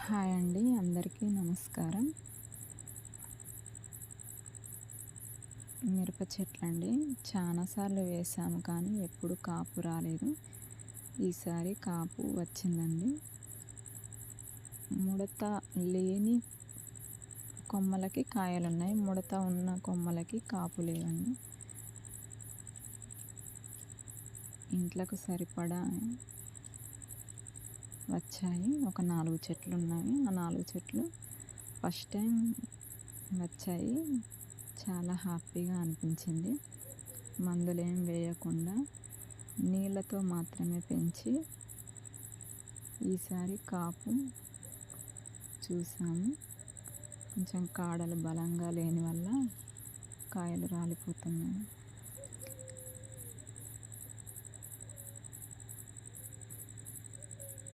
Hi అండి, అందరికీ నమస్కారం. మిరప చెట్లండి చాలాసార్లు వేసాము కానీ ఎప్పుడు కాపు రాలేదు. ఈసారి కాపు వచ్చిందండి. ముడత లేని కొమ్మలకి కాయలున్నాయి, ముడత ఉన్న కొమ్మలకి కాపు లేవండి. ఇంట్లోకి సరిపడా వచ్చాయి. ఒక 4 చెట్లు ఉన్నాయి. ఆ 4 చెట్లు ఫస్ట్ టైం వచ్చాయి. చాలా హ్యాపీగా అనిపించింది. మందులేం వేయకుండా నీళ్ళతో మాత్రమే పెంచి ఈసారి కాపు చూసాము. కొంచెం కాడలు బలంగా లేని వల్ల కాయలు రాలిపోతున్నాయి.